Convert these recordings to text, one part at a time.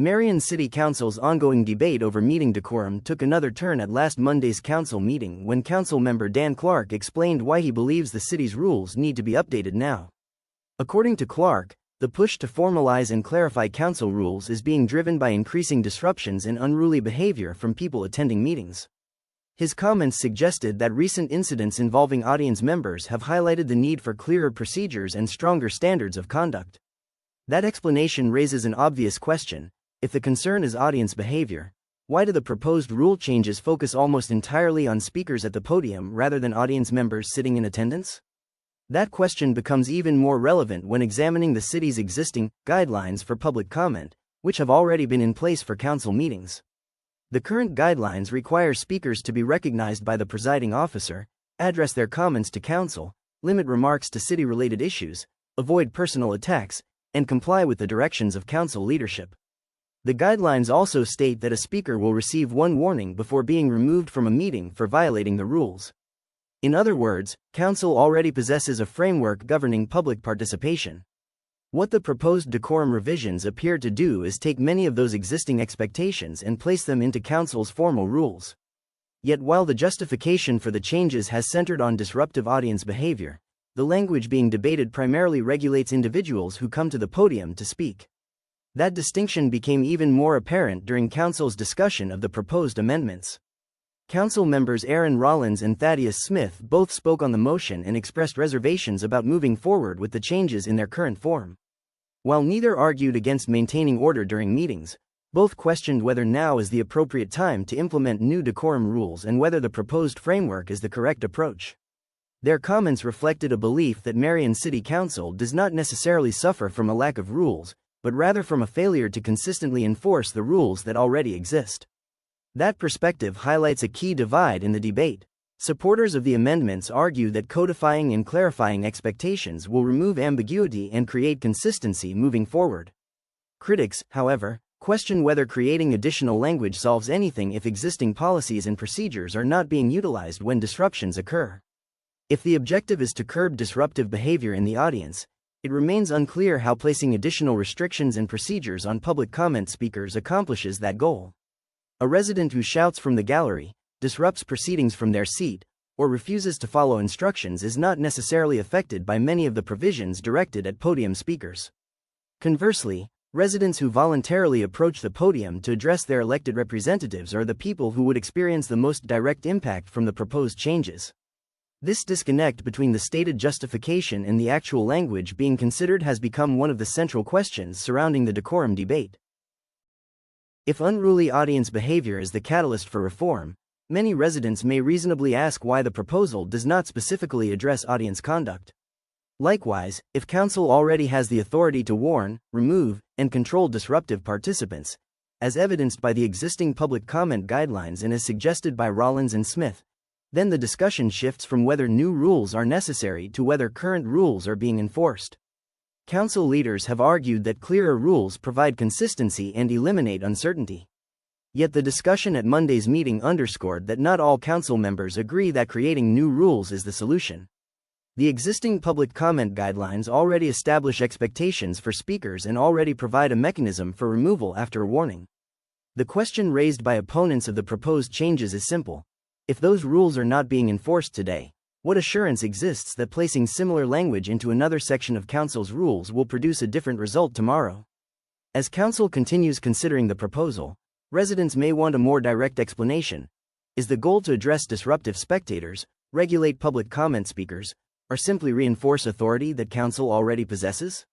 Marion City Council's ongoing debate over meeting decorum took another turn at last Monday's council meeting when council member Dan Clark explained why he believes the city's rules need to be updated now. According to Clark, the push to formalize and clarify council rules is being driven by increasing disruptions and unruly behavior from people attending meetings. His comments suggested that recent incidents involving audience members have highlighted the need for clearer procedures and stronger standards of conduct. That explanation raises an obvious question. If the concern is audience behavior, why do the proposed rule changes focus almost entirely on speakers at the podium rather than audience members sitting in attendance? That question becomes even more relevant when examining the city's existing guidelines for public comment, which have already been in place for council meetings. The current guidelines require speakers to be recognized by the presiding officer, address their comments to council, limit remarks to city-related issues, avoid personal attacks, and comply with the directions of council leadership. The guidelines also state that a speaker will receive one warning before being removed from a meeting for violating the rules. In other words, council already possesses a framework governing public participation. What the proposed decorum revisions appear to do is take many of those existing expectations and place them into council's formal rules. Yet while the justification for the changes has centered on disruptive audience behavior, the language being debated primarily regulates individuals who come to the podium to speak. That distinction became even more apparent during council's discussion of the proposed amendments. Council members Aaron Rollins and Thaddeus Smith both spoke on the motion and expressed reservations about moving forward with the changes in their current form. While neither argued against maintaining order during meetings, both questioned whether now is the appropriate time to implement new decorum rules and whether the proposed framework is the correct approach. Their comments reflected a belief that Marion City Council does not necessarily suffer from a lack of rules, but rather from a failure to consistently enforce the rules that already exist. That perspective highlights a key divide in the debate. Supporters of the amendments argue that codifying and clarifying expectations will remove ambiguity and create consistency moving forward. Critics, however, question whether creating additional language solves anything if existing policies and procedures are not being utilized when disruptions occur. If the objective is to curb disruptive behavior in the audience, it remains unclear how placing additional restrictions and procedures on public comment speakers accomplishes that goal. A resident who shouts from the gallery, disrupts proceedings from their seat, or refuses to follow instructions is not necessarily affected by many of the provisions directed at podium speakers. Conversely, residents who voluntarily approach the podium to address their elected representatives are the people who would experience the most direct impact from the proposed changes. This disconnect between the stated justification and the actual language being considered has become one of the central questions surrounding the decorum debate. If unruly audience behavior is the catalyst for reform, many residents may reasonably ask why the proposal does not specifically address audience conduct. Likewise, if council already has the authority to warn, remove, and control disruptive participants, as evidenced by the existing public comment guidelines and as suggested by Rollins and Smith, then the discussion shifts from whether new rules are necessary to whether current rules are being enforced. Council leaders have argued that clearer rules provide consistency and eliminate uncertainty. Yet the discussion at Monday's meeting underscored that not all council members agree that creating new rules is the solution. The existing public comment guidelines already establish expectations for speakers and already provide a mechanism for removal after a warning. The question raised by opponents of the proposed changes is simple. If those rules are not being enforced today, what assurance exists that placing similar language into another section of council's rules will produce a different result tomorrow? As council continues considering the proposal, residents may want a more direct explanation. Is the goal to address disruptive spectators, regulate public comment speakers, or simply reinforce authority that council already possesses?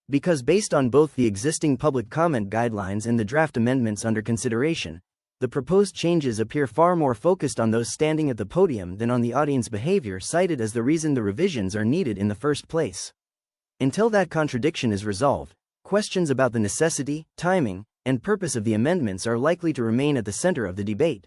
Because based on both the existing public comment guidelines and the draft amendments under consideration, the proposed changes appear far more focused on those standing at the podium than on the audience behavior cited as the reason the revisions are needed in the first place. Until that contradiction is resolved, questions about the necessity, timing, and purpose of the amendments are likely to remain at the center of the debate.